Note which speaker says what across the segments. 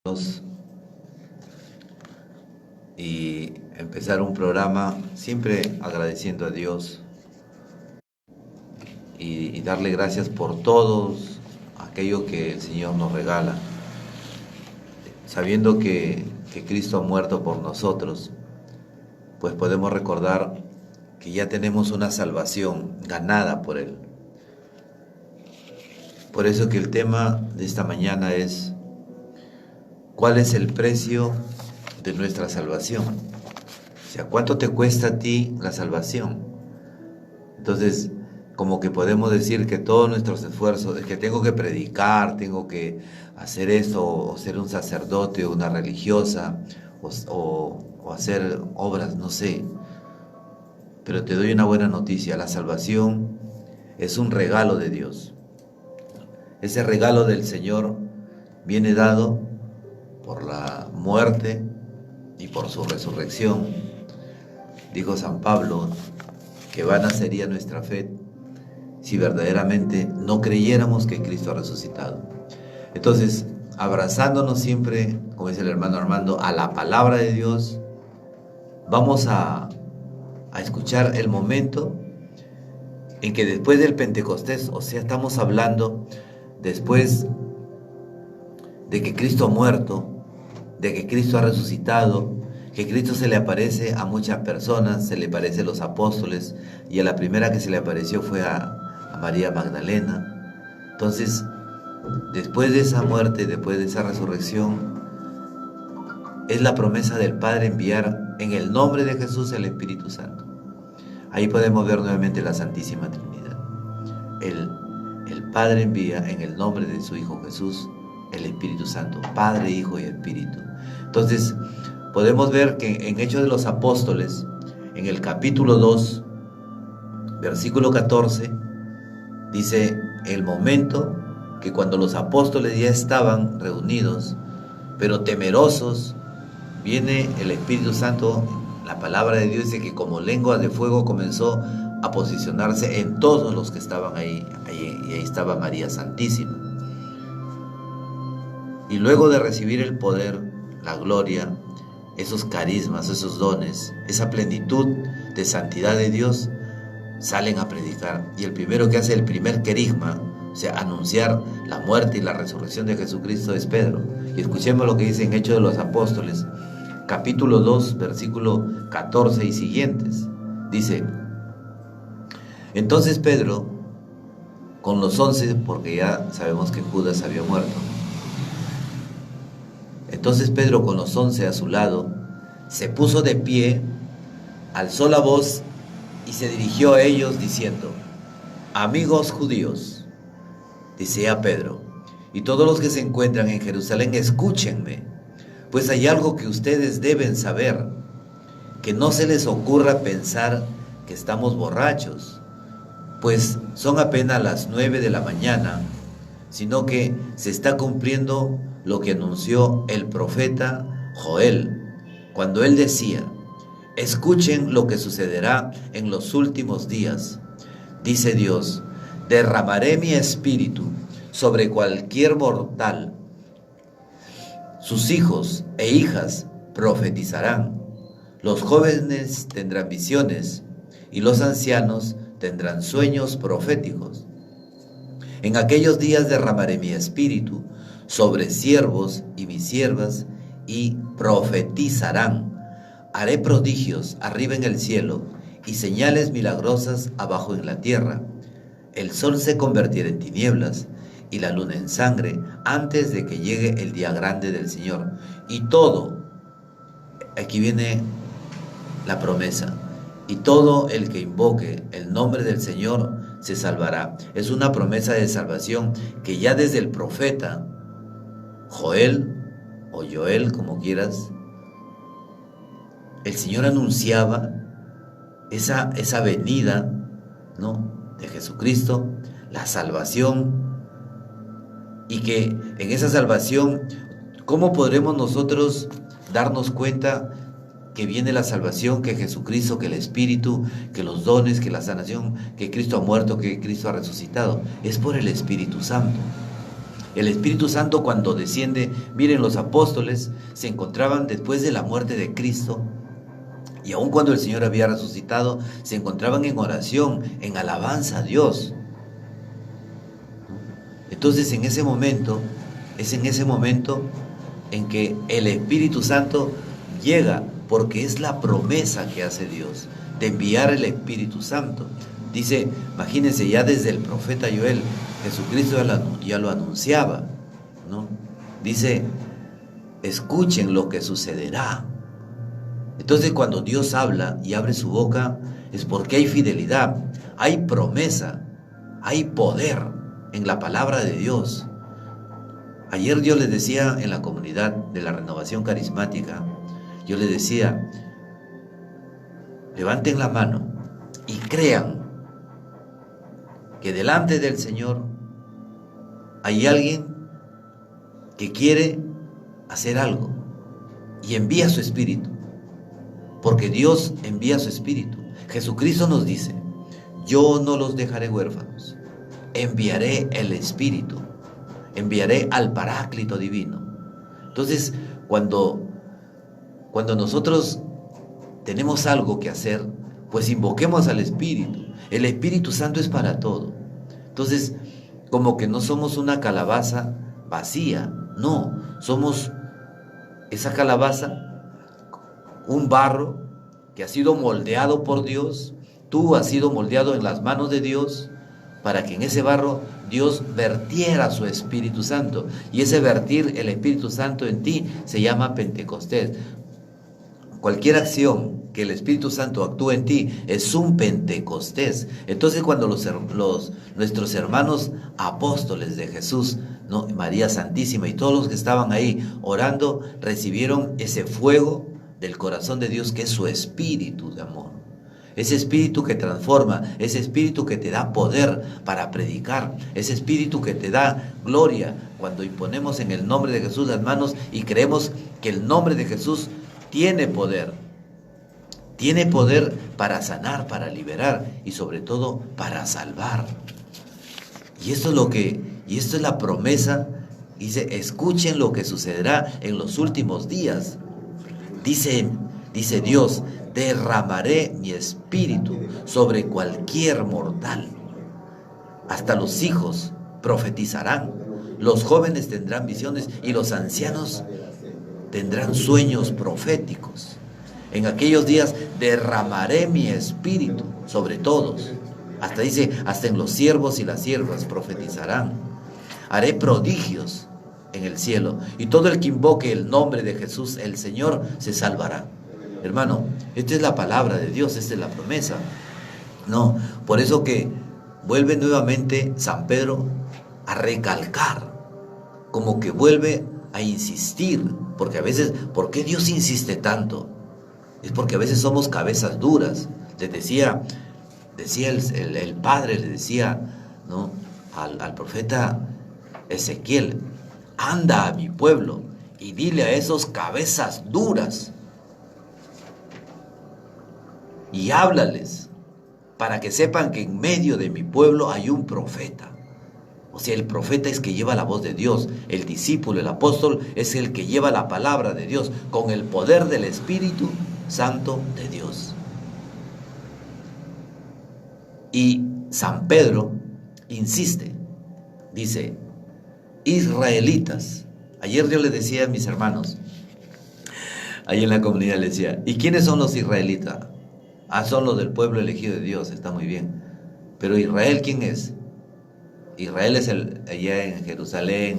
Speaker 1: Dios y empezar un programa siempre agradeciendo a Dios y darle gracias por todos aquello que el Señor nos regala, sabiendo que Cristo ha muerto por nosotros, pues podemos recordar que ya tenemos una salvación ganada por Él. Por eso que el tema de esta mañana es: ¿cuál es el precio de nuestra salvación? O sea, ¿cuánto te cuesta a ti la salvación? Entonces, como que podemos decir que todos nuestros esfuerzos, es que tengo que predicar, tengo que hacer esto, o ser un sacerdote, o una religiosa, o hacer obras, no sé. Pero te doy una buena noticia: la salvación es un regalo de Dios. Ese regalo del Señor viene dado por la muerte y por su resurrección. Dijo San Pablo que vana sería nuestra fe si verdaderamente no creyéramos que Cristo ha resucitado. Entonces, abrazándonos siempre, como dice el hermano Armando, a la palabra de Dios, vamos a escuchar el momento en que después del Pentecostés, o sea, estamos hablando después de que Cristo ha muerto, de que Cristo ha resucitado, que Cristo se le aparece a muchas personas, se le aparece a los apóstoles, y a la primera que se le apareció fue a María Magdalena. Entonces, después de esa muerte, después de esa resurrección, es la promesa del Padre enviar en el nombre de Jesús el Espíritu Santo. Ahí podemos ver nuevamente la Santísima Trinidad. El Padre envía en el nombre de su Hijo Jesús el Espíritu Santo, Padre, Hijo y Espíritu. Entonces, podemos ver que en Hechos de los Apóstoles, en el capítulo 2, versículo 14, dice el momento que cuando los apóstoles ya estaban reunidos, pero temerosos, viene el Espíritu Santo. La palabra de Dios dice que como lengua de fuego comenzó a posicionarse en todos los que estaban ahí, y ahí estaba María Santísima. Y luego de recibir el poder, la gloria, esos carismas, esos dones, esa plenitud de santidad de Dios, salen a predicar. Y el primero que hace el primer querigma, o sea, anunciar la muerte y la resurrección de Jesucristo, es Pedro. Y escuchemos lo que dice en Hechos de los Apóstoles, capítulo 2, versículo 14 y siguientes. Dice: entonces Pedro, con los 11, porque ya sabemos que Judas había muerto, entonces Pedro con los 11 a su lado, se puso de pie, alzó la voz y se dirigió a ellos diciendo: amigos judíos, dice a Pedro, y todos los que se encuentran en Jerusalén, escúchenme, pues hay algo que ustedes deben saber, que no se les ocurra pensar que estamos borrachos, pues son apenas las 9 de la mañana, sino que se está cumpliendo lo que anunció el profeta Joel, cuando él decía: escuchen lo que sucederá en los últimos días. Dice Dios: derramaré mi espíritu sobre cualquier mortal. Sus hijos e hijas profetizarán. Los jóvenes tendrán visiones y los ancianos tendrán sueños proféticos. En aquellos días derramaré mi espíritu sobre siervos y mis siervas y profetizarán. Haré prodigios arriba en el cielo y señales milagrosas abajo en la tierra. El sol se convertirá en tinieblas y la luna en sangre antes de que llegue el día grande del Señor. Y todo, aquí viene la promesa, y todo el que invoque el nombre del Señor se salvará. Es una promesa de salvación que ya desde el profeta Joel, o Joel, como quieras, el Señor anunciaba esa venida, ¿no?, de Jesucristo, la salvación, y que en esa salvación, ¿cómo podremos nosotros darnos cuenta que viene la salvación, que Jesucristo, que el Espíritu, que los dones, que la sanación, que Cristo ha muerto, que Cristo ha resucitado? Es por el Espíritu Santo. El Espíritu Santo cuando desciende, miren, los apóstoles se encontraban después de la muerte de Cristo, y aun cuando el Señor había resucitado, se encontraban en oración, en alabanza a Dios. Entonces es en ese momento en que el Espíritu Santo llega, porque es la promesa que hace Dios de enviar el Espíritu Santo. Dice, imagínense, ya desde el profeta Joel, Jesucristo ya lo anunciaba, ¿no? Dice, escuchen lo que sucederá. Entonces cuando Dios habla y abre su boca, es porque hay fidelidad, hay promesa, hay poder en la palabra de Dios. Ayer yo les decía en la comunidad de la Renovación Carismática, yo les decía, levanten la mano y crean que delante del Señor hay alguien que quiere hacer algo y envía su Espíritu, porque Dios envía su Espíritu. Jesucristo nos dice, yo no los dejaré huérfanos, enviaré el Espíritu, enviaré al Paráclito divino. Entonces, cuando nosotros tenemos algo que hacer, pues invoquemos al Espíritu. El Espíritu Santo es para todo. Entonces, como que no somos una calabaza vacía, no, somos esa calabaza, un barro que ha sido moldeado por Dios. Tú has sido moldeado en las manos de Dios para que en ese barro Dios vertiera su Espíritu Santo. Y ese vertir el Espíritu Santo en ti se llama Pentecostés. Cualquier acción que el Espíritu Santo actúe en ti es un Pentecostés. Entonces cuando nuestros hermanos apóstoles de Jesús, ¿no? María Santísima y todos los que estaban ahí orando, recibieron ese fuego del corazón de Dios, que es su espíritu de amor. Ese espíritu que transforma, ese espíritu que te da poder para predicar, ese espíritu que te da gloria cuando imponemos en el nombre de Jesús las manos y creemos que el nombre de Jesús tiene poder para sanar, para liberar y sobre todo para salvar. Y esto es la promesa. Dice, escuchen lo que sucederá en los últimos días. Dice Dios, derramaré mi espíritu sobre cualquier mortal. Hasta los hijos profetizarán, los jóvenes tendrán visiones y los ancianos tendrán sueños proféticos. En aquellos días derramaré mi espíritu sobre todos. Hasta dice, hasta en los siervos y las siervas profetizarán. Haré prodigios en el cielo, y todo el que invoque el nombre de Jesús, el Señor, se salvará. Hermano, esta es la palabra de Dios, esta es la promesa. No, por eso que vuelve nuevamente San Pedro a recalcar, como que vuelve a insistir, porque a veces, ¿por qué Dios insiste tanto? Es porque a veces somos cabezas duras. Les decía el padre, le decía, ¿no?, al profeta Ezequiel, anda a mi pueblo y dile a esos cabezas duras y háblales para que sepan que en medio de mi pueblo hay un profeta. O sea, el profeta es que lleva la voz de Dios, el discípulo, el apóstol es el que lleva la palabra de Dios con el poder del Espíritu Santo de Dios. Y San Pedro insiste, dice, israelitas. Ayer yo les decía a mis hermanos, ahí en la comunidad les decía, ¿y quiénes son los israelitas? Son los del pueblo elegido de Dios, está muy bien. Pero Israel, ¿quién es? Israel es allá en Jerusalén.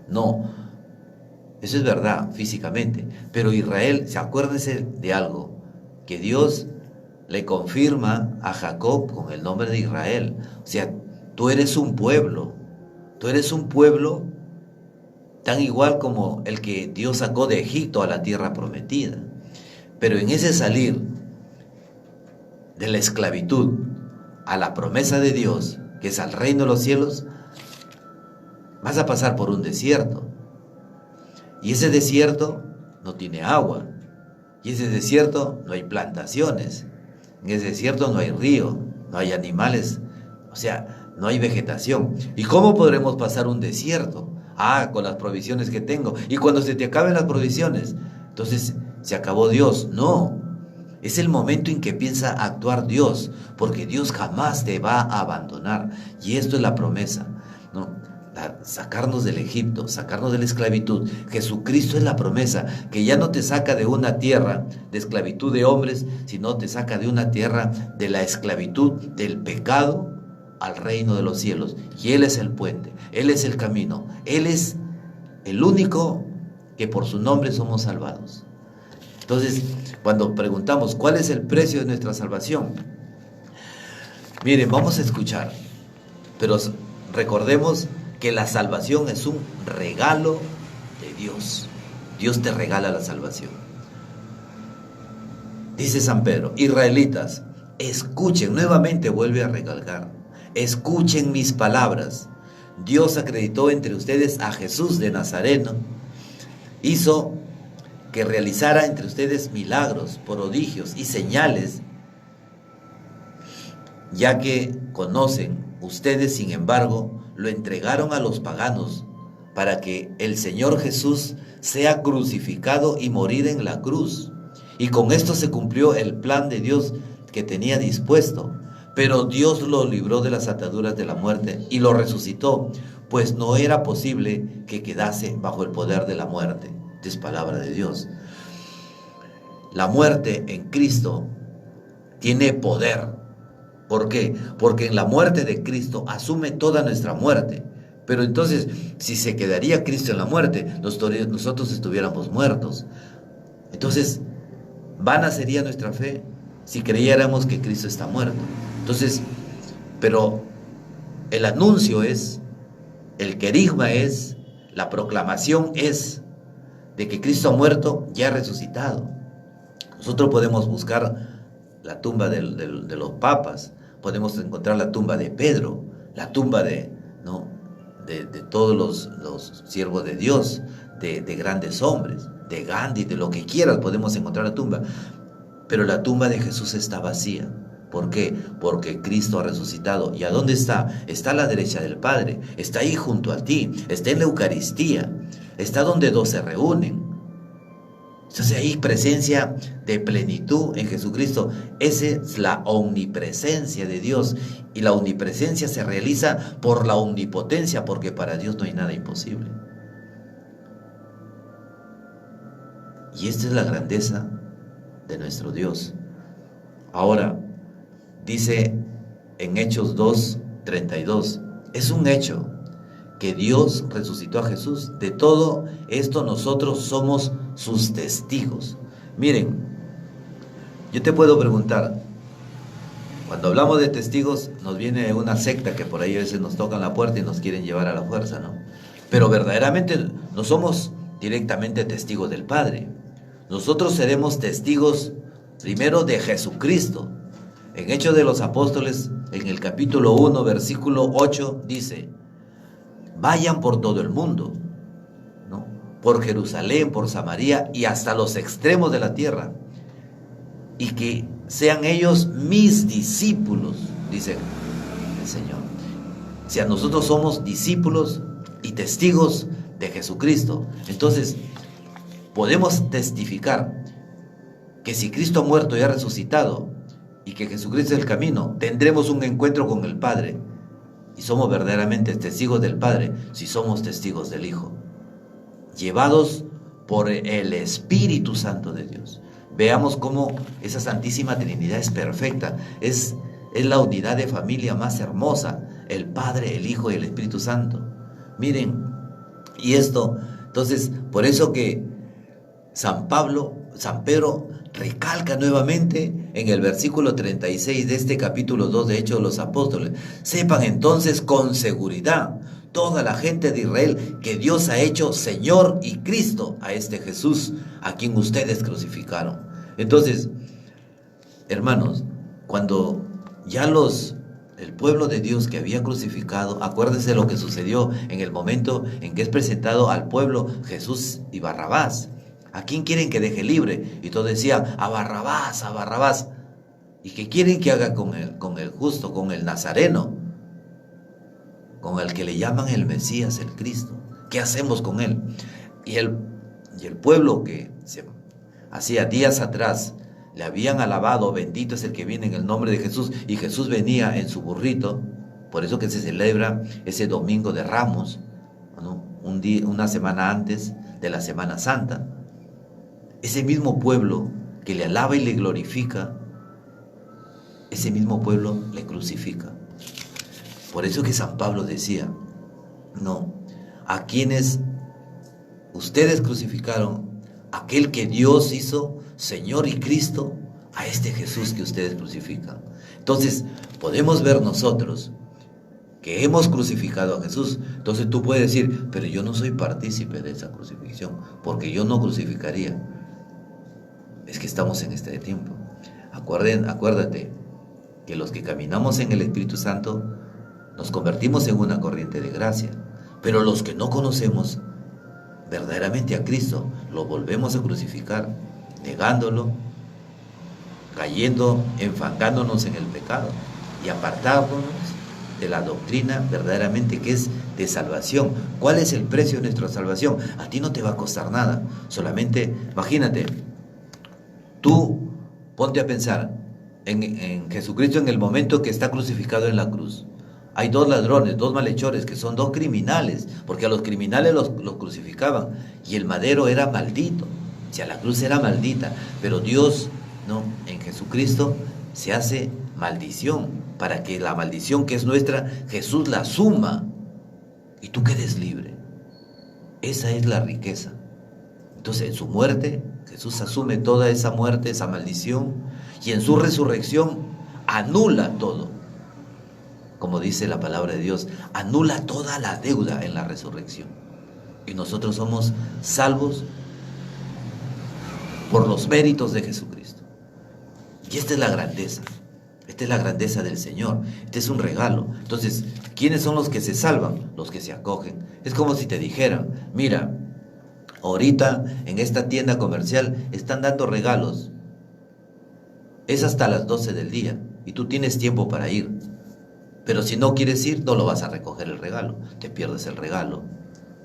Speaker 1: No, eso es verdad físicamente. Pero Israel, acuérdense de algo, que Dios le confirma a Jacob con el nombre de Israel. O sea, tú eres un pueblo tan igual como el que Dios sacó de Egipto a la tierra prometida. Pero en ese salir de la esclavitud a la promesa de Dios, que es al reino de los cielos, vas a pasar por un desierto. Y ese desierto no tiene agua. Y ese desierto no hay plantaciones. En ese desierto no hay río, no hay animales, o sea, no hay vegetación. ¿Y cómo podremos pasar un desierto? Ah, con las provisiones que tengo. Y cuando se te acaben las provisiones, entonces se acabó Dios. No, es el momento en que empieza a actuar Dios, porque Dios jamás te va a abandonar. Y esto es la promesa, ¿no? Sacarnos del Egipto, sacarnos de la esclavitud. Jesucristo es la promesa, que ya no te saca de una tierra de esclavitud de hombres, sino te saca de una tierra de la esclavitud del pecado al reino de los cielos. Y Él es el puente, Él es el camino, Él es el único que por su nombre somos salvados. Entonces, cuando preguntamos cuál es el precio de nuestra salvación, miren, vamos a escuchar, pero recordemos que la salvación es un regalo de Dios. Dios te regala la salvación. Dice San Pedro: israelitas, escuchen, nuevamente vuelve a recalcar, escuchen mis palabras. Dios acreditó entre ustedes a Jesús de Nazareno, hizo que realizara entre ustedes milagros, prodigios y señales, ya que conocen ustedes, sin embargo, lo entregaron a los paganos para que el Señor Jesús sea crucificado y morir en la cruz. Y con esto se cumplió el plan de Dios que tenía dispuesto. Pero Dios lo libró de las ataduras de la muerte y lo resucitó, pues no era posible que quedase bajo el poder de la muerte. Esta es palabra de Dios. La muerte en Cristo tiene poder. ¿Por qué? Porque en la muerte de Cristo asume toda nuestra muerte. Pero entonces, si se quedaría Cristo en la muerte, nosotros estuviéramos muertos. Entonces, vana sería nuestra fe si creyéramos que Cristo está muerto. Entonces, pero el anuncio es, el querigma es, la proclamación es de que Cristo ha muerto y ha resucitado. Nosotros podemos buscar la tumba de los papas, podemos encontrar la tumba de Pedro, la tumba de todos los siervos de Dios, de grandes hombres, de Gandhi, de lo que quieras, podemos encontrar la tumba. Pero la tumba de Jesús está vacía. ¿Por qué? Porque Cristo ha resucitado. ¿Y a dónde está? Está a la derecha del Padre, está ahí junto a ti, está en la Eucaristía, está donde dos se reúnen. Entonces hay presencia de plenitud en Jesucristo. Esa es la omnipresencia de Dios. Y la omnipresencia se realiza por la omnipotencia, porque para Dios no hay nada imposible. Y esta es la grandeza de nuestro Dios. Ahora, dice en Hechos 2:32, es un hecho que Dios resucitó a Jesús. De todo esto nosotros somos sus testigos. Miren, yo te puedo preguntar, cuando hablamos de testigos, nos viene una secta que por ahí a veces nos tocan la puerta y nos quieren llevar a la fuerza, ¿no? Pero verdaderamente no somos directamente testigos del Padre. Nosotros seremos testigos primero de Jesucristo. En Hechos de los Apóstoles, en el capítulo 1, versículo 8, dice: vayan por todo el mundo, ¿no? Por Jerusalén, por Samaria y hasta los extremos de la tierra, y que sean ellos mis discípulos, dice el Señor. O sea, nosotros somos discípulos y testigos de Jesucristo. Entonces, podemos testificar que si Cristo ha muerto y ha resucitado, y que Jesucristo es el camino, tendremos un encuentro con el Padre. Y somos verdaderamente testigos del Padre si somos testigos del Hijo, llevados por el Espíritu Santo de Dios. Veamos cómo esa Santísima Trinidad es perfecta, es la unidad de familia más hermosa, el Padre, el Hijo y el Espíritu Santo. Miren, y esto, entonces, por eso que San Pedro recalca nuevamente en el versículo 36 de este capítulo 2 de Hechos de los Apóstoles: sepan entonces con seguridad toda la gente de Israel que Dios ha hecho Señor y Cristo a este Jesús a quien ustedes crucificaron. Entonces, hermanos, cuando ya el pueblo de Dios que había crucificado, acuérdense lo que sucedió en el momento en que es presentado al pueblo Jesús y Barrabás. ¿A quién quieren que deje libre? Y todos decían: a Barrabás, a Barrabás. ¿Y qué quieren que haga con el justo, con el Nazareno? Con el que le llaman el Mesías, el Cristo. ¿Qué hacemos con él? Y el pueblo que hacía días atrás le habían alabado, bendito es el que viene en el nombre de Jesús, y Jesús venía en su burrito, por eso que se celebra ese domingo de Ramos, ¿no? Una semana antes de la Semana Santa. Ese mismo pueblo que le alaba y le glorifica, ese mismo pueblo le crucifica. Por eso que San Pablo decía, no, a quienes ustedes crucificaron, aquel que Dios hizo Señor y Cristo, a este Jesús que ustedes crucifican. Entonces, podemos ver nosotros que hemos crucificado a Jesús. Entonces tú puedes decir, pero yo no soy partícipe de esa crucifixión, porque yo no crucificaría. Es que estamos en este tiempo. Acuérdate que los que caminamos en el Espíritu Santo nos convertimos en una corriente de gracia, pero los que no conocemos verdaderamente a Cristo, lo volvemos a crucificar, negándolo, cayendo, enfangándonos en el pecado y apartándonos de la doctrina verdaderamente que es de salvación. ¿Cuál es el precio de nuestra salvación? A ti no te va a costar nada, solamente, imagínate, tú ponte a pensar en Jesucristo en el momento que está crucificado en la cruz. Hay dos ladrones, dos malhechores, que son dos criminales, porque a los criminales los crucificaban, y el madero era maldito, o sea, la cruz era maldita, pero Dios, ¿no?, en Jesucristo se hace maldición, para que la maldición que es nuestra, Jesús la asuma, y tú quedes libre. Esa es la riqueza. Entonces, en su muerte, Jesús asume toda esa muerte, esa maldición, y en su resurrección anula todo. Como dice la palabra de Dios, anula toda la deuda en la resurrección. Y nosotros somos salvos por los méritos de Jesucristo. Y esta es la grandeza. Esta es la grandeza del Señor. Este es un regalo. Entonces, ¿quiénes son los que se salvan? Los que se acogen. Es como si te dijeran, mira, ahorita en esta tienda comercial están dando regalos. Es hasta las 12 del día y tú tienes tiempo para ir. Pero si no quieres ir, no lo vas a recoger el regalo, te pierdes el regalo.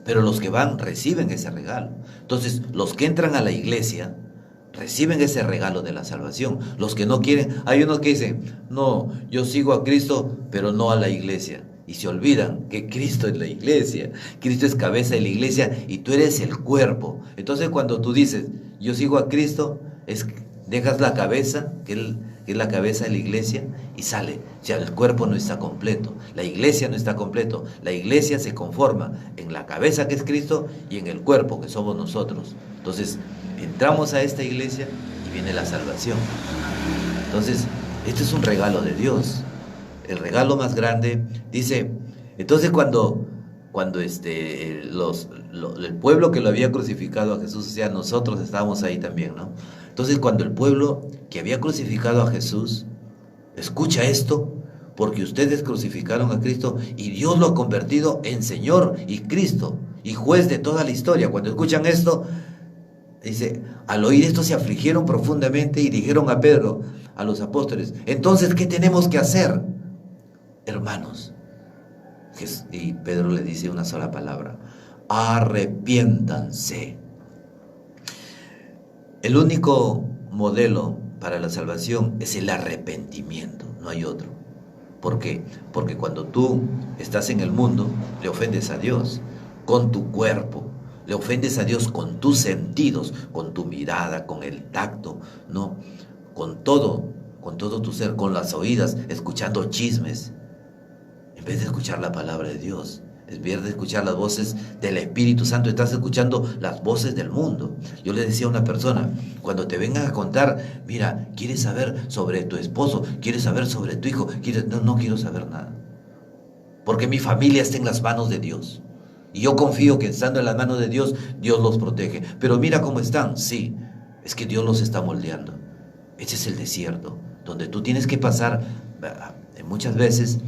Speaker 1: Pero los que van reciben ese regalo. Entonces, los que entran a la iglesia reciben ese regalo de la salvación. Los que no quieren, hay unos que dicen, no, yo sigo a Cristo, pero no a la iglesia. Y se olvidan que Cristo es la iglesia. Cristo es cabeza de la iglesia y tú eres el cuerpo. Entonces, cuando tú dices, yo sigo a Cristo, dejas la cabeza, que es la cabeza de la iglesia, y sale. O sea, el cuerpo no está completo, la iglesia no está completo. La iglesia se conforma en la cabeza, que es Cristo, y en el cuerpo, que somos nosotros. Entonces, entramos a esta iglesia y viene la salvación. Entonces, este es un regalo de Dios, el regalo más grande. Dice, entonces cuando el pueblo que lo había crucificado a Jesús, o sea, nosotros estábamos ahí también, ¿no? Entonces, cuando el pueblo que había crucificado a Jesús escucha esto, porque ustedes crucificaron a Cristo y Dios lo ha convertido en Señor y Cristo y juez de toda la historia. Cuando escuchan esto, dice, al oír esto se afligieron profundamente y dijeron a Pedro, a los apóstoles, entonces, ¿qué tenemos que hacer, hermanos? Y Pedro le dice una sola palabra, arrepiéntanse. El único modelo para la salvación es el arrepentimiento, no hay otro. ¿Por qué? Porque cuando tú estás en el mundo, le ofendes a Dios con tu cuerpo, le ofendes a Dios con tus sentidos, con tu mirada, con el tacto, ¿no? Con todo tu ser, con las oídas, escuchando chismes, en vez de escuchar la palabra de Dios. En vez de escuchar las voces del Espíritu Santo, estás escuchando las voces del mundo. Yo le decía a una persona, cuando te vengan a contar, mira, ¿quieres saber sobre tu esposo? ¿Quieres saber sobre tu hijo? No quiero saber nada. Porque mi familia está en las manos de Dios. Y yo confío que estando en las manos de Dios, Dios los protege. Pero mira cómo están. Sí, es que Dios los está moldeando. Ese es el desierto, donde tú tienes que pasar muchas veces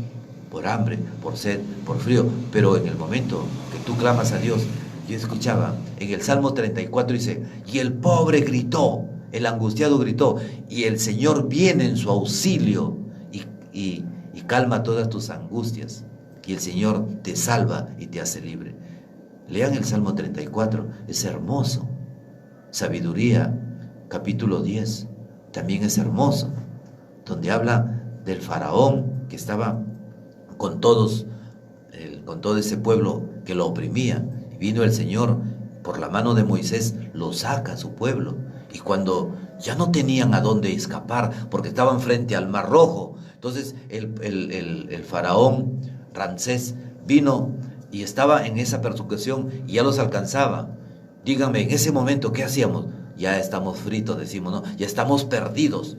Speaker 1: por hambre, por sed, por frío, pero en el momento que tú clamas a Dios, yo escuchaba en el Salmo 34 dice, y el pobre gritó, el angustiado gritó, y el Señor viene en su auxilio y calma todas tus angustias, y el Señor te salva y te hace libre. Lean el Salmo 34, es hermoso. Sabiduría, capítulo 10, también es hermoso, donde habla del faraón que estaba con todos, con todo ese pueblo que lo oprimía. Y vino el Señor, por la mano de Moisés, lo saca a su pueblo. Y cuando ya no tenían a dónde escapar, porque estaban frente al Mar Rojo, entonces el faraón Ramsés vino y estaba en esa persecución y ya los alcanzaba. Díganme, en ese momento, ¿qué hacíamos? Ya estamos fritos, decimos, ¿no? Ya estamos perdidos.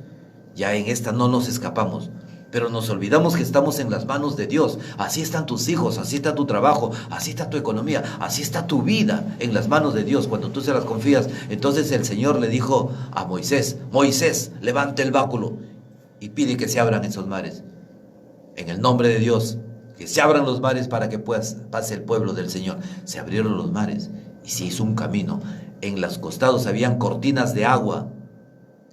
Speaker 1: Ya en esta no nos escapamos. Pero nos olvidamos que estamos en las manos de Dios. Así están tus hijos, así está tu trabajo, así está tu economía, así está tu vida en las manos de Dios cuando tú se las confías. Entonces el Señor le dijo a Moisés, Moisés, levante el báculo y pide que se abran esos mares. En el nombre de Dios, que se abran los mares para que pase el pueblo del Señor. Se abrieron los mares y se hizo un camino. En los costados habían cortinas de agua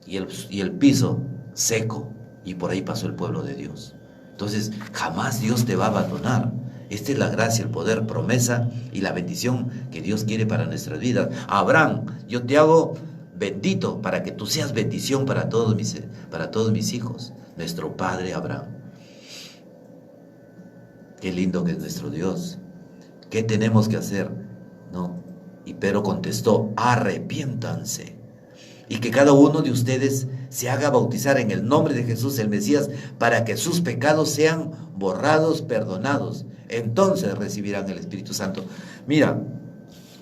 Speaker 1: y el piso seco. Y por ahí pasó el pueblo de Dios. Entonces, jamás Dios te va a abandonar. Esta es la gracia, el poder, promesa y la bendición que Dios quiere para nuestras vidas. Abraham, yo te hago bendito para que tú seas bendición para todos mis hijos. Nuestro padre Abraham. Qué lindo que es nuestro Dios. ¿Qué tenemos que hacer? No. Y Pedro contestó, arrepiéntanse. Y que cada uno de ustedes se haga bautizar en el nombre de Jesús el Mesías para que sus pecados sean borrados, perdonados. Entonces recibirán el Espíritu Santo. Mira,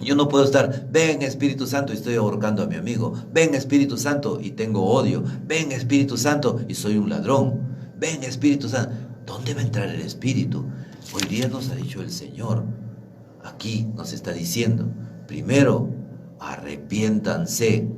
Speaker 1: yo no puedo estar, ven Espíritu Santo y estoy ahorcando a mi amigo. Ven Espíritu Santo y tengo odio. Ven Espíritu Santo y soy un ladrón. Ven Espíritu Santo. ¿Dónde va a entrar el Espíritu? Hoy día nos ha dicho el Señor. Aquí nos está diciendo, primero, arrepiéntanse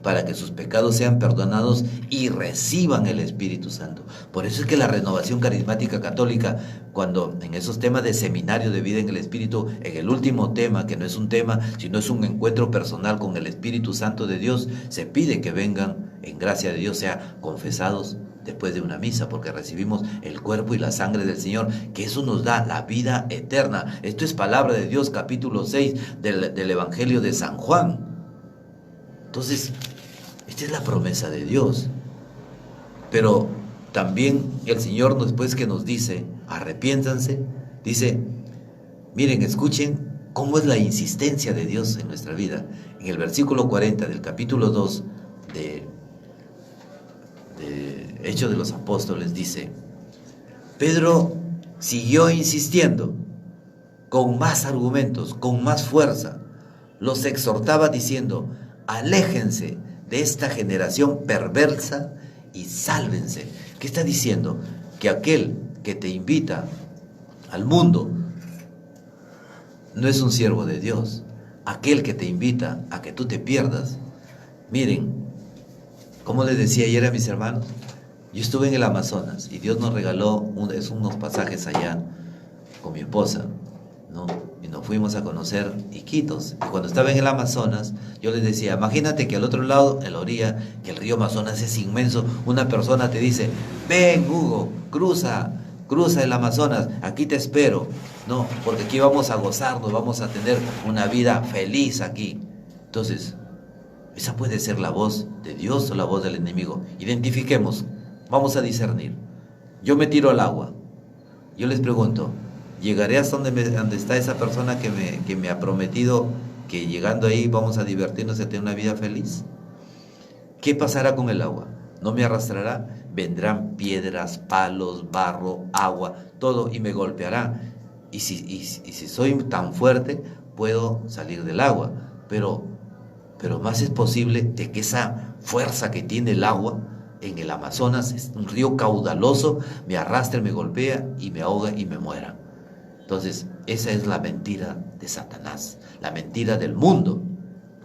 Speaker 1: para que sus pecados sean perdonados y reciban el Espíritu Santo. Por eso es que la renovación carismática católica, cuando en esos temas de seminario de vida en el Espíritu, en el último tema, que no es un tema, sino es un encuentro personal con el Espíritu Santo de Dios, se pide que vengan en gracia de Dios, sea confesados después de una misa, porque recibimos el cuerpo y la sangre del Señor, que eso nos da la vida eterna. Esto es palabra de Dios, capítulo 6 del Evangelio de San Juan. Entonces, esta es la promesa de Dios. Pero también el Señor, después que nos dice, arrepiéntanse, dice, miren, escuchen cómo es la insistencia de Dios en nuestra vida. En el versículo 40 del capítulo 2 de Hechos de los Apóstoles dice, Pedro siguió insistiendo con más argumentos, con más fuerza. Los exhortaba diciendo, aléjense de esta generación perversa y sálvense. ¿Qué está diciendo? Que aquel que te invita al mundo no es un siervo de Dios. Aquel que te invita a que tú te pierdas. Miren, como les decía ayer a mis hermanos, yo estuve en el Amazonas y Dios nos regaló unos pasajes allá con mi esposa, ¿no? Y nos fuimos a conocer Iquitos. Y cuando estaba en el Amazonas, yo les decía, imagínate que al otro lado, en la orilla, que el río Amazonas es inmenso, una persona te dice, ven Hugo, cruza el Amazonas, aquí te espero, ¿no? Porque aquí vamos a gozarnos, vamos a tener una vida feliz aquí. Entonces, esa puede ser la voz de Dios o la voz del enemigo. Identifiquemos, vamos a discernir. Yo me tiro al agua. Yo les pregunto, ¿llegaré hasta donde está esa persona que me ha prometido que llegando ahí vamos a divertirnos y a tener una vida feliz? ¿Qué pasará con el agua? ¿No me arrastrará? Vendrán piedras, palos, barro, agua, todo y me golpeará. Y si soy tan fuerte, puedo salir del agua. Pero más es posible de que esa fuerza que tiene el agua en el Amazonas, es un río caudaloso, me arrastre, me golpea y me ahoga y me muera. Entonces, esa es la mentira de Satanás, la mentira del mundo,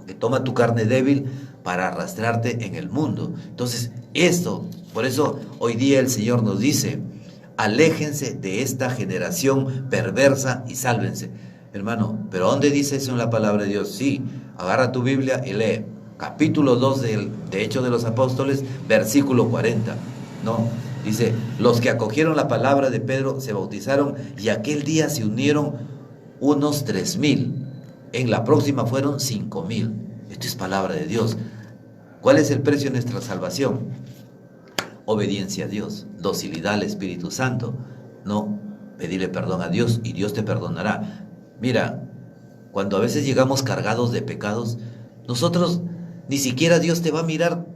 Speaker 1: que toma tu carne débil para arrastrarte en el mundo. Entonces, por eso hoy día el Señor nos dice, aléjense de esta generación perversa y sálvense. Hermano, ¿pero dónde dice eso en la palabra de Dios? Sí, agarra tu Biblia y lee capítulo 2 de Hechos de los Apóstoles, versículo 40, ¿no? Dice, los que acogieron la palabra de Pedro se bautizaron y aquel día se unieron unos 3,000. En la próxima fueron 5,000. Esto es palabra de Dios. ¿Cuál es el precio de nuestra salvación? Obediencia a Dios, docilidad al Espíritu Santo. No, pedirle perdón a Dios y Dios te perdonará. Mira, cuando a veces llegamos cargados de pecados, nosotros ni siquiera Dios te va a mirar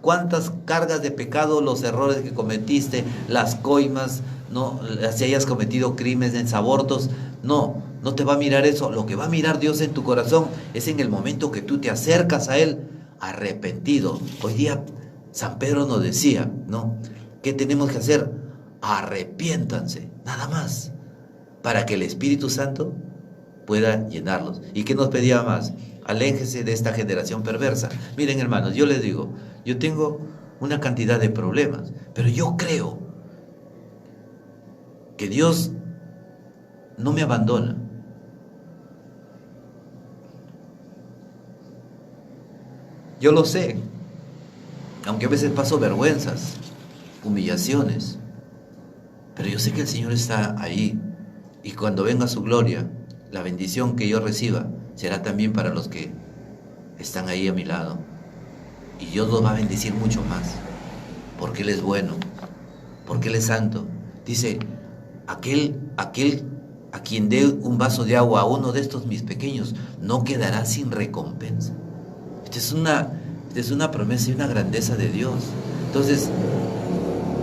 Speaker 1: cuántas cargas de pecado, los errores que cometiste, las coimas, no, si hayas cometido crímenes, abortos, no te va a mirar eso. Lo que va a mirar Dios en tu corazón es en el momento que tú te acercas a Él arrepentido. Hoy día San Pedro nos decía, ¿no? ¿Qué tenemos que hacer? Arrepiéntanse, nada más, para que el Espíritu Santo pueda llenarlos. ¿Y qué nos pedía más? Aléjese de esta generación perversa. Miren, hermanos, yo les digo, yo tengo una cantidad de problemas, pero yo creo que Dios no me abandona. Yo lo sé, aunque a veces paso vergüenzas, humillaciones, pero yo sé que el Señor está ahí, y cuando venga su gloria, la bendición que yo reciba será también para los que están ahí a mi lado, y Dios los va a bendecir mucho más, porque Él es bueno, porque Él es santo. Dice, aquel a quien dé un vaso de agua a uno de estos mis pequeños, no quedará sin recompensa. Esta es una promesa y una grandeza de Dios. Entonces,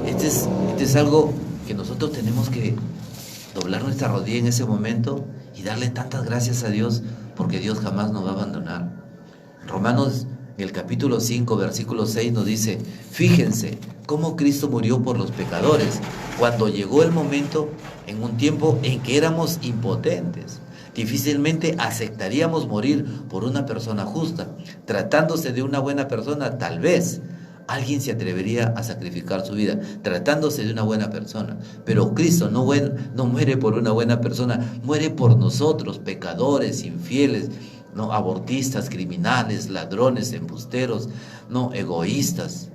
Speaker 1: este es algo que nosotros tenemos que doblar nuestra rodilla en ese momento y darle tantas gracias a Dios, porque Dios jamás nos va a abandonar. Romanos, en el capítulo 5, versículo 6 nos dice, fíjense cómo Cristo murió por los pecadores, cuando llegó el momento, en un tiempo en que éramos impotentes. Difícilmente aceptaríamos morir por una persona justa. Tratándose de una buena persona, tal vez alguien se atrevería a sacrificar su vida, tratándose de una buena persona. Pero Cristo no muere por una buena persona, muere por nosotros, pecadores, infieles, no, abortistas, criminales, ladrones, embusteros, no, egoístas.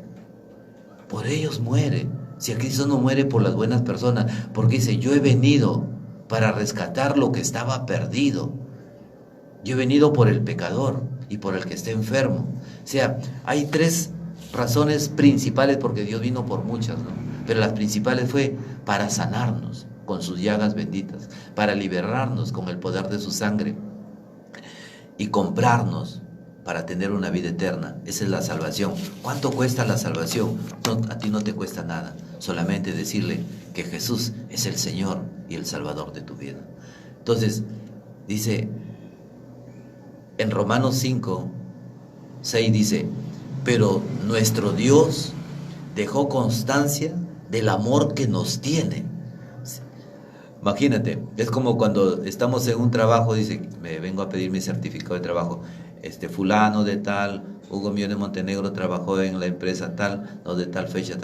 Speaker 1: Por ellos muere. Si a Cristo no muere por las buenas personas, porque dice, yo he venido para rescatar lo que estaba perdido. Yo he venido por el pecador y por el que está enfermo. O sea, hay 3 razones principales, porque Dios vino por muchas, ¿no? Pero las principales fue para sanarnos con sus llagas benditas, para liberarnos con el poder de su sangre y comprarnos para tener una vida eterna. Esa es la salvación. ¿Cuánto cuesta la salvación? No, a ti no te cuesta nada, solamente decirle que Jesús es el Señor y el Salvador de tu vida. Entonces, dice en Romanos 5, 6 dice, pero nuestro Dios dejó constancia del amor que nos tiene. Imagínate, es como cuando estamos en un trabajo, dice, me vengo a pedir mi certificado de trabajo, fulano de tal, Hugo Miones Montenegro trabajó en la empresa tal, no de tal fecha,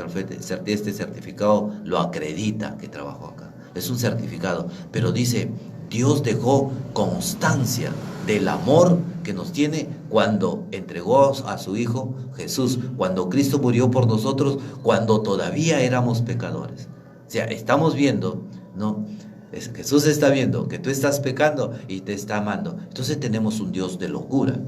Speaker 1: este certificado lo acredita que trabajó acá, es un certificado, pero dice, Dios dejó constancia del amor que nos tiene cuando entregó a su Hijo Jesús, cuando Cristo murió por nosotros, cuando todavía éramos pecadores. O sea, estamos viendo, ¿no? Jesús está viendo que tú estás pecando y te está amando. Entonces tenemos un Dios de locura.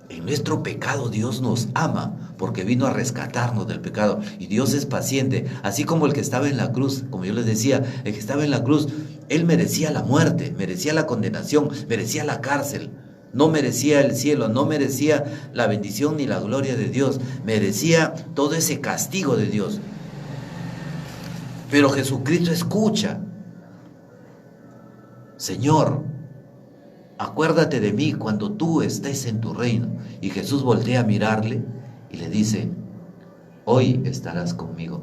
Speaker 1: En nuestro pecado Dios nos ama porque vino a rescatarnos del pecado. Y Dios es paciente. Así como el que estaba en la cruz, como yo les decía, el que estaba en la cruz, él merecía la muerte, merecía la condenación, merecía la cárcel. No merecía el cielo, no merecía la bendición ni la gloria de Dios. Merecía todo ese castigo de Dios. Pero Jesucristo escucha. Señor, acuérdate de mí cuando tú estés en tu reino. Y Jesús voltea a mirarle y le dice, hoy estarás conmigo.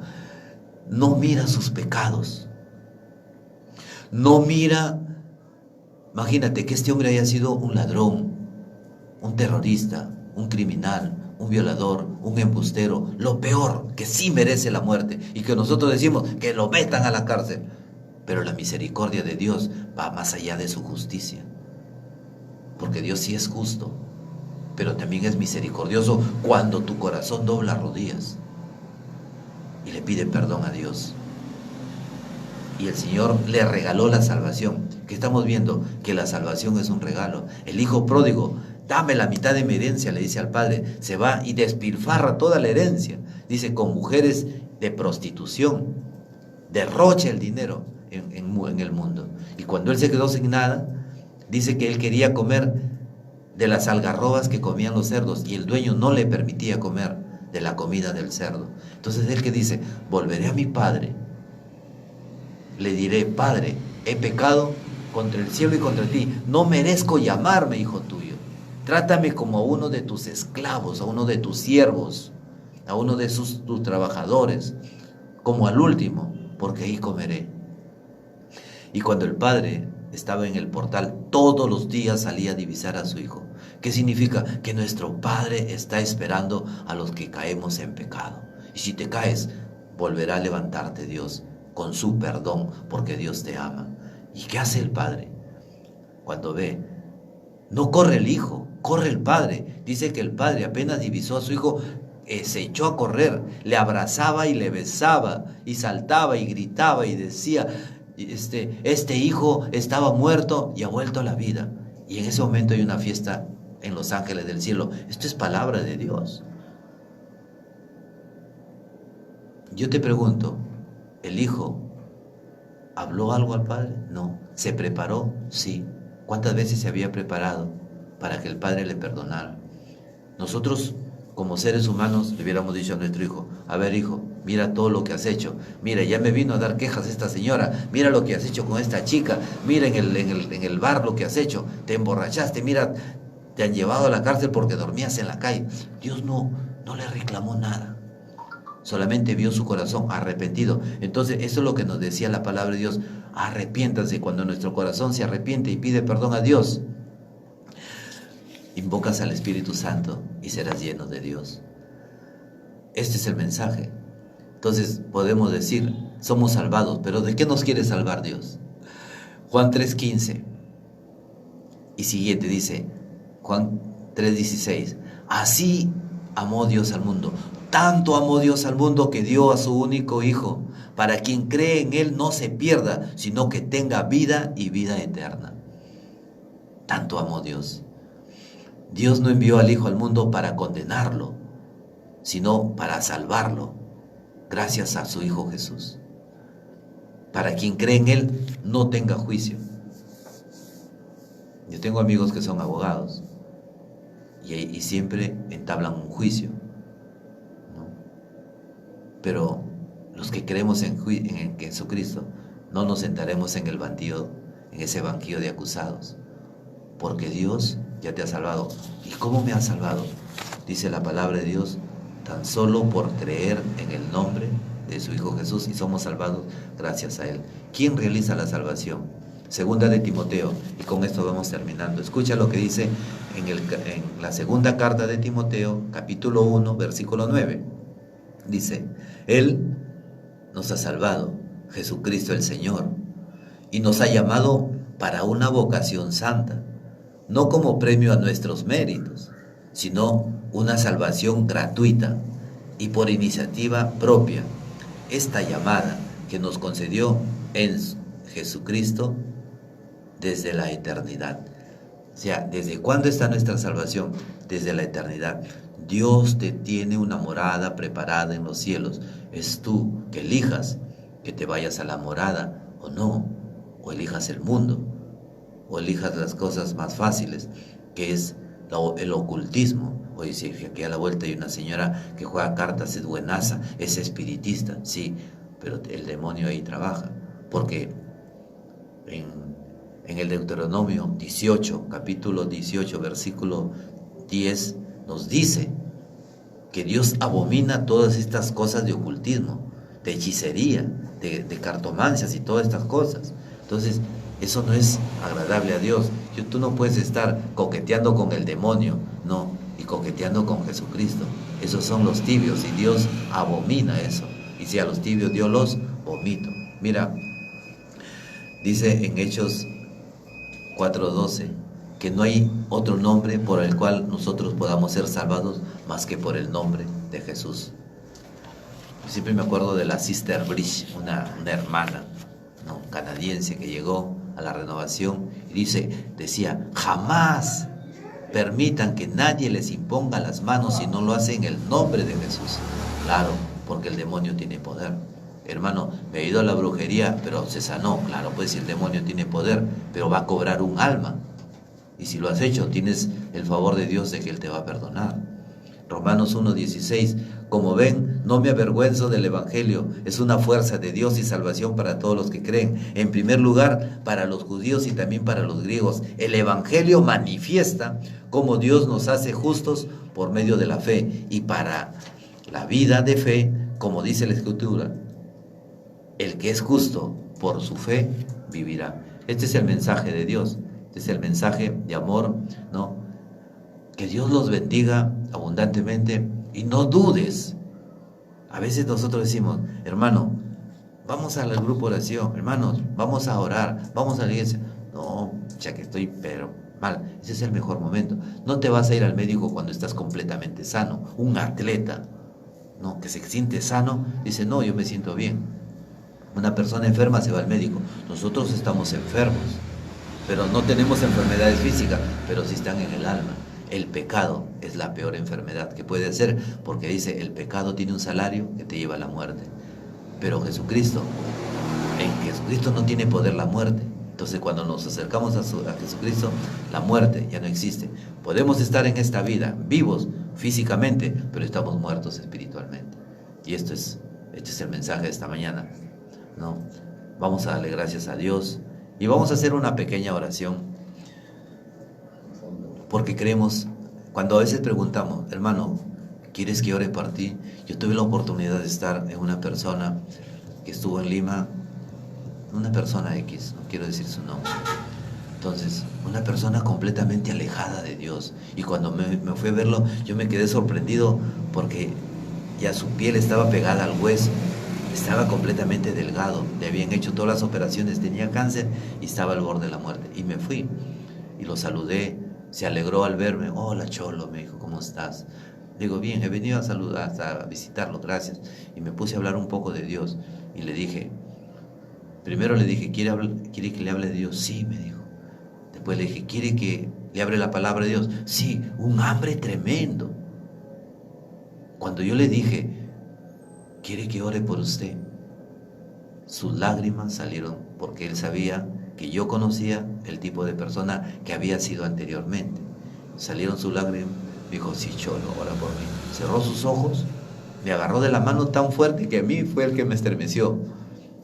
Speaker 1: No mira sus pecados. No mira, imagínate que este hombre haya sido un ladrón, un terrorista, un criminal, un violador, un embustero, lo peor, que sí merece la muerte. Y que nosotros decimos que lo metan a la cárcel. Pero la misericordia de Dios va más allá de su justicia. Porque Dios sí es justo, pero también es misericordioso cuando tu corazón dobla rodillas y le pide perdón a Dios. y el Señor le regaló la salvación. ¿Qué estamos viendo? Que la salvación es un regalo. El hijo pródigo, dame la mitad de mi herencia, le dice al padre. Se va y despilfarra toda la herencia. Dice, con mujeres de prostitución. Derrocha el dinero en el mundo. Y cuando él se quedó sin nada, dice que él quería comer de las algarrobas que comían los cerdos y el dueño no le permitía comer de la comida del cerdo. Entonces él que dice, volveré a mi padre, le diré, Padre, he pecado contra el cielo y contra ti, no merezco llamarme hijo tuyo, trátame como a uno de tus esclavos, a uno de tus siervos, a uno de tus trabajadores, como al último, porque ahí comeré. Y cuando el padre estaba en el portal, todos los días salía a divisar a su hijo. ¿Qué significa? Que nuestro Padre está esperando a los que caemos en pecado. Y si te caes, volverá a levantarte Dios con su perdón, porque Dios te ama. ¿Y qué hace el Padre? Cuando ve, no corre el hijo, corre el Padre. Dice que el Padre apenas divisó a su hijo, se echó a correr, le abrazaba y le besaba, y saltaba y gritaba y decía, este hijo estaba muerto y ha vuelto a la vida. Y en ese momento hay una fiesta en los ángeles del cielo. Esto es palabra de Dios. Yo te pregunto, ¿el hijo habló algo al padre? No. ¿Se preparó? Sí. ¿Cuántas veces se había preparado para que el padre le perdonara? Nosotros, como seres humanos, le hubiéramos dicho a nuestro hijo, a ver hijo, mira todo lo que has hecho, mira, ya me vino a dar quejas esta señora, mira lo que has hecho con esta chica, mira en el bar lo que has hecho, te emborrachaste, mira, te han llevado a la cárcel porque dormías en la calle. Dios no le reclamó nada, solamente vio su corazón arrepentido. Entonces eso es lo que nos decía la palabra de Dios, arrepiéntanse. Cuando nuestro corazón se arrepiente y pide perdón a Dios, invocas al Espíritu Santo y serás lleno de Dios. Este es el mensaje. Entonces podemos decir, somos salvados, pero ¿de qué nos quiere salvar Dios? Juan 3:15 y siguiente dice, Juan 3:16, así amó Dios al mundo, tanto amó Dios al mundo que dio a su único Hijo, para quien cree en Él no se pierda, sino que tenga vida y vida eterna. Tanto amó Dios. Dios no envió al Hijo al mundo para condenarlo, sino para salvarlo, gracias a su Hijo Jesús. Para quien cree en Él, no tenga juicio. Yo tengo amigos que son abogados y siempre entablan un juicio, ¿no? Pero los que creemos en Jesucristo, no nos sentaremos en ese banquillo de acusados, porque Dios ya te ha salvado. ¿Y cómo me ha salvado? Dice la palabra de Dios, tan solo por creer en el nombre de su Hijo Jesús, y somos salvados gracias a Él. ¿Quién realiza la salvación? Segunda de Timoteo, y con esto vamos terminando. Escucha lo que dice en la segunda carta de Timoteo, capítulo 1, versículo 9. Dice, Él nos ha salvado, Jesucristo el Señor, y nos ha llamado para una vocación santa, no como premio a nuestros méritos, sino una salvación gratuita y por iniciativa propia. Esta llamada que nos concedió en Jesucristo desde la eternidad. O sea, ¿desde cuándo está nuestra salvación? Desde la eternidad. Dios te tiene una morada preparada en los cielos. Es tú que elijas que te vayas a la morada o no, o elijas el mundo, o elijas las cosas más fáciles, que es el ocultismo. Oye, si aquí a la vuelta hay una señora que juega cartas, es buenaza, es espiritista, sí, pero el demonio ahí trabaja, porque en el Deuteronomio 18, capítulo 18, versículo 10, nos dice que Dios abomina todas estas cosas de ocultismo, de hechicería, de cartomancias y todas estas cosas. Entonces, eso no es agradable a Dios. Tú no puedes estar coqueteando con el demonio, no, y coqueteando con Jesucristo. Esos son los tibios y Dios abomina eso. Y si a los tibios Dios los vomito. Mira, dice en Hechos 4:12 que no hay otro nombre por el cual nosotros podamos ser salvados más que por el nombre de Jesús. Yo siempre me acuerdo de la Sister Bridge, una hermana, ¿no? canadiense que llegó a la renovación y decía, jamás permitan que nadie les imponga las manos si no lo hace en el nombre de Jesús. Claro, porque el demonio tiene poder. Hermano, me he ido a la brujería, pero se sanó. Claro, pues si el demonio tiene poder, pero va a cobrar un alma. Y si lo has hecho, tienes el favor de Dios de que Él te va a perdonar. Romanos 1:16, como ven, no me avergüenzo del Evangelio, es una fuerza de Dios y salvación para todos los que creen. En primer lugar, para los judíos y también para los griegos. El Evangelio manifiesta cómo Dios nos hace justos por medio de la fe. Y para la vida de fe, como dice la Escritura, el que es justo por su fe vivirá. Este es el mensaje de Dios, este es el mensaje de amor, ¿no? Que Dios los bendiga abundantemente y no dudes. A veces nosotros decimos, hermano, vamos al grupo de oración, hermanos, vamos a orar, vamos a la iglesia. No, ya que estoy pero mal, ese es el mejor momento. No te vas a ir al médico cuando estás completamente sano. Un atleta, ¿no?, que se siente sano, dice, no, yo me siento bien. Una persona enferma se va al médico. Nosotros estamos enfermos, pero no tenemos enfermedades físicas, pero sí están en el alma. El pecado es la peor enfermedad que puede ser, porque dice, el pecado tiene un salario que te lleva a la muerte. Pero Jesucristo, en Jesucristo no tiene poder la muerte. Entonces cuando nos acercamos a Jesucristo, la muerte ya no existe. Podemos estar en esta vida vivos físicamente, pero estamos muertos espiritualmente. Y este es el mensaje de esta mañana, ¿no? Vamos a darle gracias a Dios y vamos a hacer una pequeña oración. Porque creemos, cuando a veces preguntamos, hermano, ¿quieres que ore por ti? Yo tuve la oportunidad de estar en una persona que estuvo en Lima, una persona X, no quiero decir su nombre. Entonces, una persona completamente alejada de Dios. Y cuando me fui a verlo, yo me quedé sorprendido porque ya su piel estaba pegada al hueso, estaba completamente delgado, le habían hecho todas las operaciones, tenía cáncer y estaba al borde de la muerte. Y me fui y lo saludé. Se alegró al verme. Hola Cholo, me dijo, ¿cómo estás? Digo, bien, he venido a saludar, a visitarlo, gracias. Y me puse a hablar un poco de Dios. Y le dije, primero le dije, ¿quiere que le hable de Dios? Sí, me dijo. Después le dije, ¿quiere que le hable la palabra de Dios? Sí, un hambre tremendo. Cuando yo le dije, ¿quiere que ore por usted? Sus lágrimas salieron porque él sabía que yo conocía el tipo de persona que había sido anteriormente. Salieron sus lágrimas, me dijo, sí, Cholo, ora por mí. Cerró sus ojos, me agarró de la mano tan fuerte que a mí fue el que me estremeció.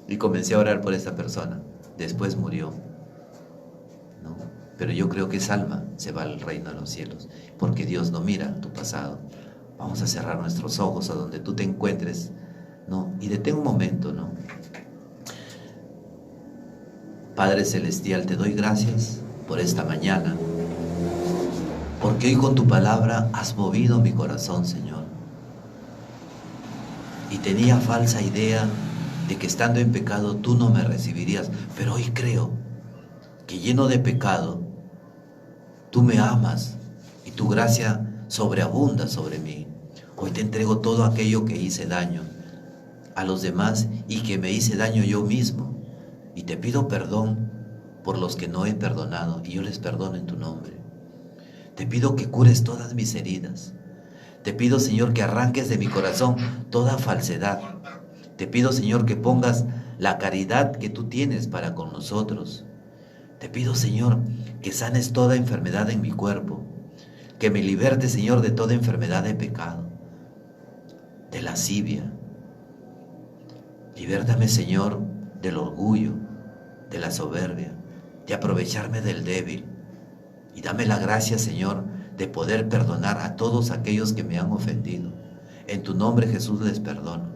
Speaker 1: Y comencé a orar por esta persona. Después murió, ¿no? Pero yo creo que esa alma se va al reino de los cielos, porque Dios no mira tu pasado. Vamos a cerrar nuestros ojos a donde tú te encuentres, ¿no? Y detén un momento, ¿no? Padre Celestial, te doy gracias por esta mañana, porque hoy con tu palabra has movido mi corazón, Señor. Y tenía falsa idea de que estando en pecado tú no me recibirías, pero hoy creo que lleno de pecado, tú me amas y tu gracia sobreabunda sobre mí. Hoy te entrego todo aquello que hice daño a los demás y que me hice daño yo mismo. Y te pido perdón por los que no he perdonado, y yo les perdono en tu nombre. Te pido que cures todas mis heridas. Te pido, Señor, que arranques de mi corazón toda falsedad. Te pido, Señor, que pongas la caridad que tú tienes para con nosotros. Te pido, Señor, que sanes toda enfermedad en mi cuerpo. Que me libertes, Señor, de toda enfermedad de pecado, de lascivia. Libértame, Señor, del orgullo, de la soberbia, de aprovecharme del débil. Y dame la gracia, Señor, de poder perdonar a todos aquellos que me han ofendido. En tu nombre, Jesús, les perdono.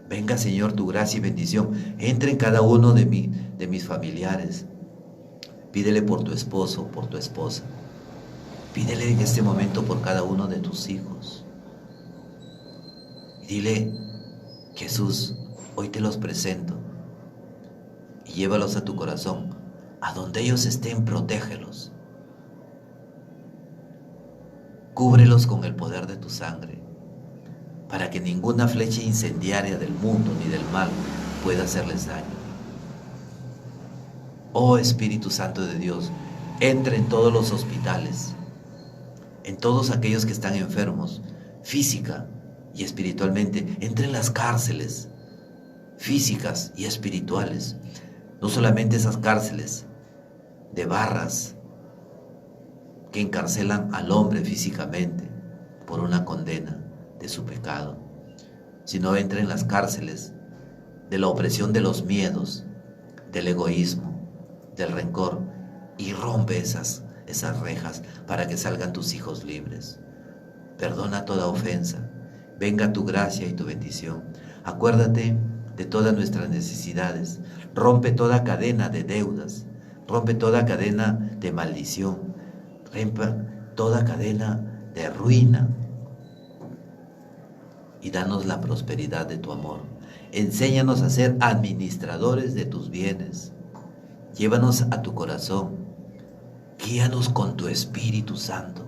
Speaker 1: Venga, Señor, tu gracia y bendición. Entre en cada uno de mis familiares. Pídele por tu esposo, por tu esposa. Pídele en este momento por cada uno de tus hijos. Y dile, Jesús, hoy te los presento. Y llévalos a tu corazón. A donde ellos estén, protégelos. Cúbrelos con el poder de tu sangre, para que ninguna flecha incendiaria del mundo ni del mal pueda hacerles daño. Oh Espíritu Santo de Dios, entra en todos los hospitales, en todos aquellos que están enfermos, física y espiritualmente. Entra en las cárceles físicas y espirituales. No solamente esas cárceles de barras que encarcelan al hombre físicamente por una condena de su pecado, sino entra en las cárceles de la opresión de los miedos, del egoísmo, del rencor, y rompe esas rejas para que salgan tus hijos libres. Perdona toda ofensa, venga tu gracia y tu bendición. Acuérdate de todas nuestras necesidades, rompe toda cadena de deudas, rompe toda cadena de maldición, rompe toda cadena de ruina, y danos la prosperidad de tu amor. Enséñanos a ser administradores de tus bienes. Llévanos a tu corazón. Guíanos con tu Espíritu Santo.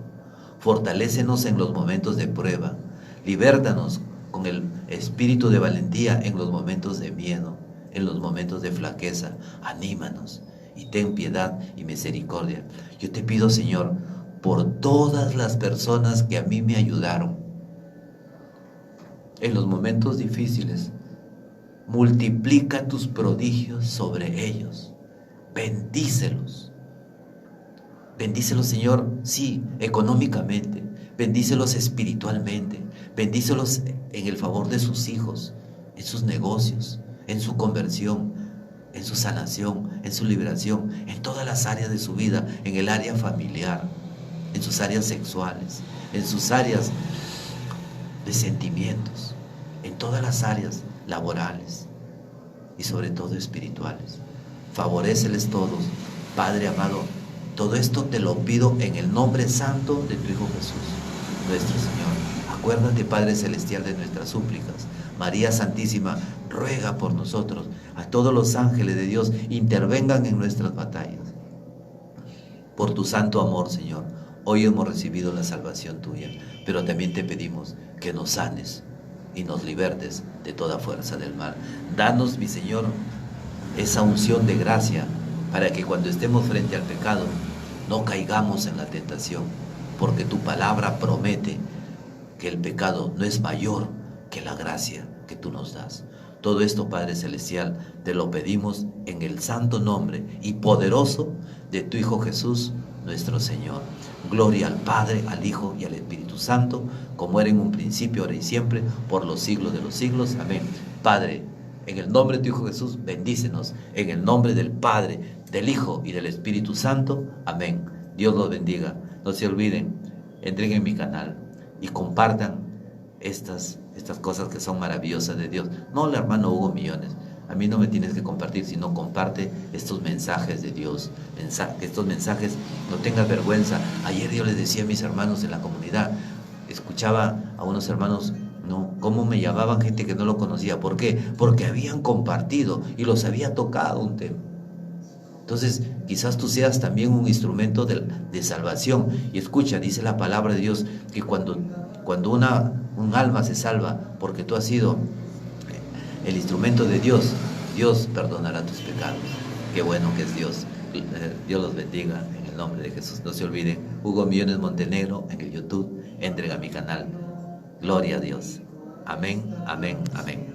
Speaker 1: Fortalécenos en los momentos de prueba. Libértanos con el espíritu de valentía en los momentos de miedo, en los momentos de flaqueza. Anímanos y ten piedad y misericordia. Yo te pido, Señor, por todas las personas que a mí me ayudaron en los momentos difíciles, multiplica tus prodigios sobre ellos. Bendícelos. Bendícelos, Señor, sí, económicamente. Bendícelos espiritualmente. Bendícelos en el favor de sus hijos, en sus negocios, en su conversión, en su sanación, en su liberación, en todas las áreas de su vida, en el área familiar, en sus áreas sexuales, en sus áreas de sentimientos, en todas las áreas laborales y sobre todo espirituales. Favoréceles todos, Padre amado. Todo esto te lo pido en el nombre santo de tu Hijo Jesús, nuestro Señor. Acuérdate, Padre Celestial, de nuestras súplicas. María Santísima, ruega por nosotros. A todos los ángeles de Dios, intervengan en nuestras batallas. Por tu santo amor, Señor, hoy hemos recibido la salvación tuya, pero también te pedimos que nos sanes y nos libertes de toda fuerza del mal. Danos, mi Señor, esa unción de gracia para que cuando estemos frente al pecado no caigamos en la tentación, porque tu palabra promete que el pecado no es mayor que la gracia que tú nos das. Todo esto, Padre Celestial, te lo pedimos en el santo nombre y poderoso de tu Hijo Jesús, nuestro Señor. Gloria al Padre, al Hijo y al Espíritu Santo, como era en un principio, ahora y siempre, por los siglos de los siglos. Amén. Padre, en el nombre de tu Hijo Jesús, bendícenos. En el nombre del Padre, del Hijo y del Espíritu Santo. Amén. Dios los bendiga. No se olviden, entren en mi canal y compartan estas cosas que son maravillosas de Dios. No, el hermano Hugo Millones. A mí no me tienes que compartir, sino comparte estos mensajes de Dios. Estos mensajes, no tengas vergüenza. Ayer yo les decía a mis hermanos en la comunidad, escuchaba a unos hermanos, ¿no?, cómo me llamaban gente que no lo conocía. ¿Por qué? Porque habían compartido y los había tocado un tema. Entonces, quizás tú seas también un instrumento de salvación. Y escucha, dice la palabra de Dios, que cuando un alma se salva, porque tú has sido el instrumento de Dios, Dios perdonará tus pecados. Qué bueno que es Dios. Dios los bendiga en el nombre de Jesús. No se olviden, Hugo Millones Montenegro en el YouTube. Entren a mi canal. Gloria a Dios. Amén, amén, amén.